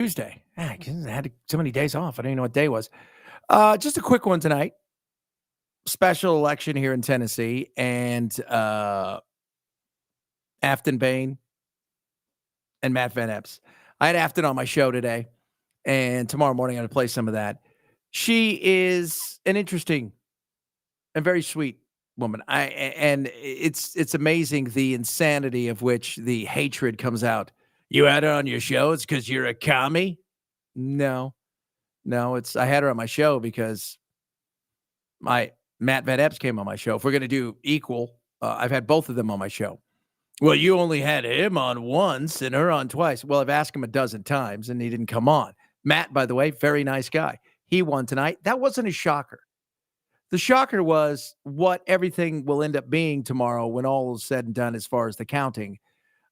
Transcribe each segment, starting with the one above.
Tuesday. I had so many days off. I didn't even know what day it was. Just a quick one tonight. Special election here in Tennessee, and Aftyn Behn and Matt Van Epps. I had Aftyn on my show today, and tomorrow morning I'm going to play some of that. She is an interesting and very sweet woman. And it's amazing the insanity of which the hatred comes out. You had her on your show. It's because you're a commie. No, I had her on my show because Matt Van Epps came on my show. If we're going to do equal, I've had both of them on my show. Well, you only had him on once and her on twice. Well, I've asked him a dozen times and he didn't come on. Matt, by the way, very nice guy. He won tonight. That wasn't a shocker. The shocker was what everything will end up being tomorrow when all is said and done as far as the counting.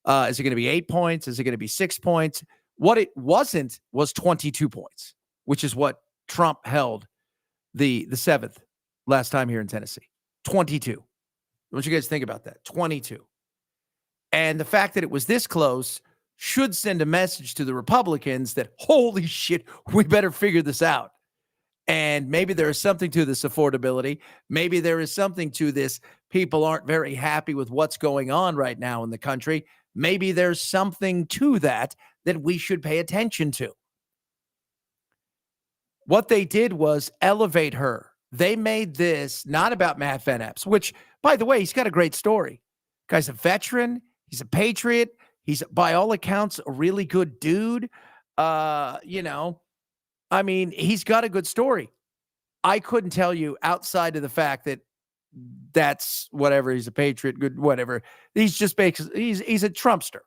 Is it going to be 8 points? Is it going to be 6 points? What it wasn't was 22 points, which is what Trump held the 7th last time here in Tennessee. 22. What you guys think about that? 22. And the fact that it was this close should send a message to the Republicans that, holy shit, we better figure this out. And maybe there is something to this affordability. Maybe there is something to this. People aren't very happy with what's going on right now in the country. Maybe there's something to that we should pay attention to. What they did was elevate her. They made this not about Matt Van Epps, which, by the way, he's got a great story. Guy's a veteran. He's a patriot. He's, by all accounts, a really good dude. He's got a good story. I couldn't tell you outside of the fact that that's whatever. He's a patriot, good, whatever. He's just basically, he's a Trumpster.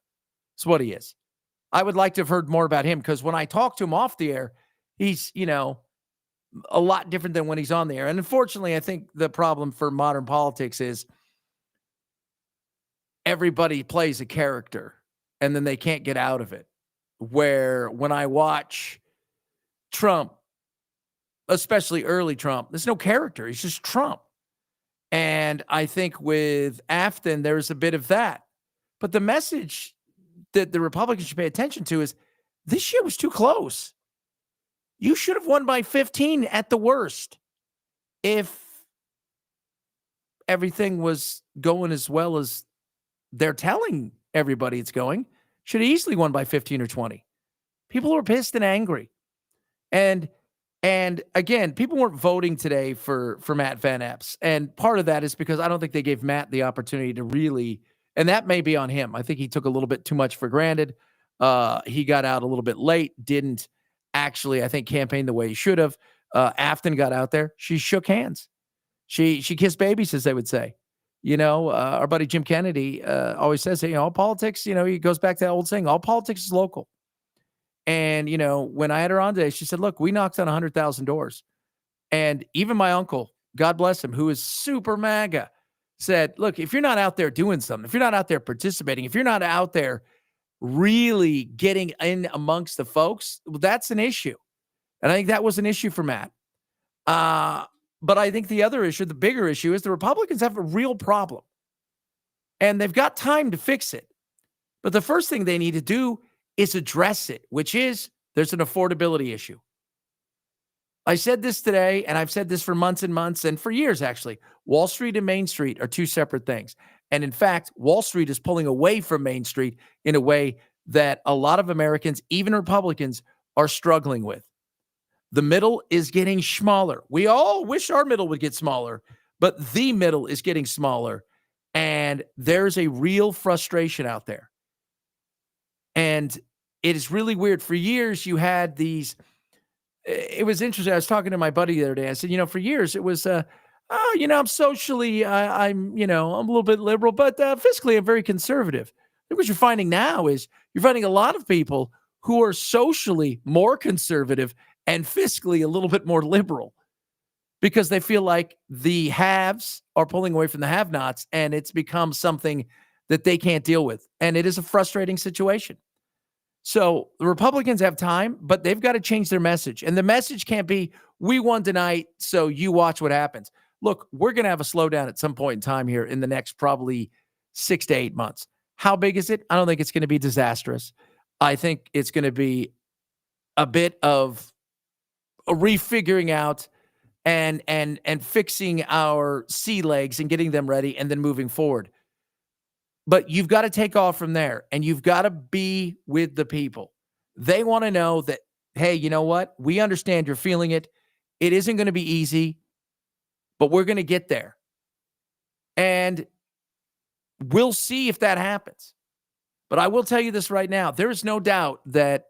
That's what he is. I would like to have heard more about him because when I talk to him off the air, he's, a lot different than when he's on the air. And unfortunately, I think the problem for modern politics is everybody plays a character and then they can't get out of it. Where when I watch Trump, especially early Trump, there's no character. He's just Trump. And I think with Aftyn, there's a bit of that. But the message that the Republicans should pay attention to is this year was too close. You should have won by 15 at the worst. If everything was going as well as they're telling everybody it's going, should have easily won by 15 or 20. People were pissed and angry. And again, people weren't voting today for Matt Van Epps. And part of that is because I don't think they gave Matt the opportunity to really, and that may be on him. I think he took a little bit too much for granted. He got out a little bit late, didn't actually, I think, campaign the way he should have. Aftyn got out there. She shook hands. She kissed babies, as they would say. Our buddy Jim Kennedy always says, all politics, he goes back to that old saying, all politics is local. And, when I had her on today, she said, look, we knocked on 100,000 doors. And even my uncle, God bless him, who is super MAGA, said, look, if you're not out there doing something, if you're not out there participating, if you're not out there really getting in amongst the folks, well, that's an issue. And I think that was an issue for Matt. But I think the other issue, the bigger issue, is the Republicans have a real problem. And they've got time to fix it. But the first thing they need to do is address it, which is there's an affordability issue. I said this today, and I've said this for months and months, and for years, actually. Wall Street and Main Street are two separate things. And in fact, Wall Street is pulling away from Main Street in a way that a lot of Americans, even Republicans, are struggling with. The middle is getting smaller. We all wish our middle would get smaller, but the middle is getting smaller. And there's a real frustration out there. And it is really weird. For years, you had these. It was interesting. I was talking to my buddy the other day. I said, for years, it was, I'm socially, I'm a little bit liberal, but fiscally, I'm very conservative. I think what you're finding now is you're finding a lot of people who are socially more conservative and fiscally a little bit more liberal because they feel like the haves are pulling away from the have-nots, and it's become something that they can't deal with. And it is a frustrating situation. So the Republicans have time, but they've got to change their message. And the message can't be, we won tonight, so you watch what happens. Look, we're going to have a slowdown at some point in time here in the next probably 6 to 8 months. How big is it? I don't think it's going to be disastrous. I think it's going to be a bit of refiguring out and fixing our sea legs and getting them ready and then moving forward. But you've got to take off from there, and you've got to be with the people. They want to know that, hey, you know what? We understand you're feeling it. It isn't going to be easy, but we're going to get there. And we'll see if that happens. But I will tell you this right now. There is no doubt that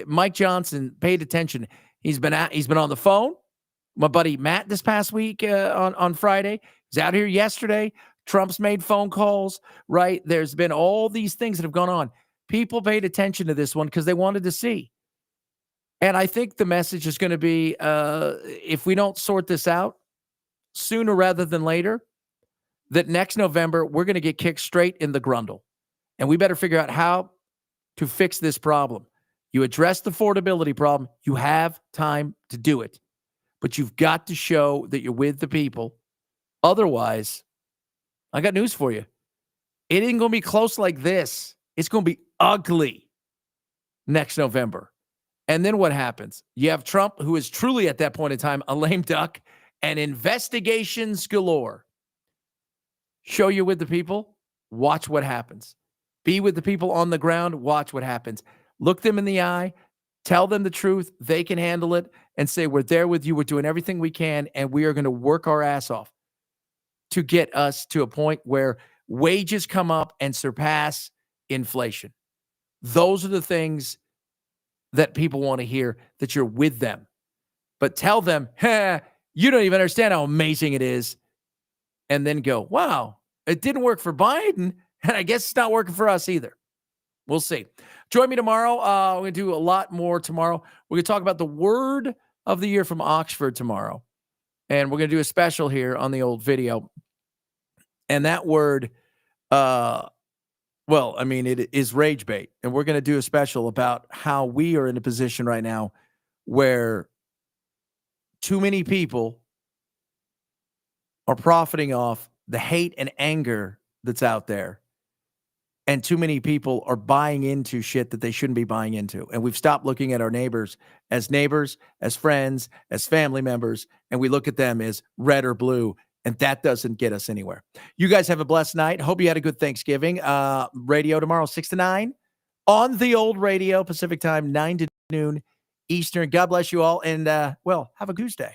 Mike Johnson paid attention. He's been on the phone. My buddy Matt this past week on Friday. He's out here yesterday. Trump's made phone calls, right? There's been all these things that have gone on. People paid attention to this one because they wanted to see. And I think the message is going to be, if we don't sort this out sooner rather than later, that next November, we're going to get kicked straight in the grundle. And we better figure out how to fix this problem. You address the affordability problem. You have time to do it. But you've got to show that you're with the people. Otherwise, I got news for you. It ain't going to be close like this. It's going to be ugly next November. And then what happens? You have Trump, who is truly at that point in time a lame duck, and investigations galore. Show you with the people. Watch what happens. Be with the people on the ground. Watch what happens. Look them in the eye. Tell them the truth. They can handle it and say, we're there with you. We're doing everything we can, and we are going to work our ass off to get us to a point where wages come up and surpass inflation. Those are the things that people want to hear, that you're with them. But tell them, you don't even understand how amazing it is. And then go, wow, it didn't work for Biden, and I guess it's not working for us either. We'll see. Join me tomorrow. We're going to do a lot more tomorrow. We're going to talk about the word of the year from Oxford tomorrow. And we're going to do a special here on the old video. And that word, it is rage bait. And we're going to do a special about how we are in a position right now where too many people are profiting off the hate and anger that's out there. And too many people are buying into shit that they shouldn't be buying into. And we've stopped looking at our neighbors, as friends, as family members, and we look at them as red or blue, and that doesn't get us anywhere. You guys have a blessed night. Hope you had a good Thanksgiving. Radio tomorrow, 6 to 9 on the old radio, Pacific time, 9 to noon Eastern. God bless you all, and, have a goose day.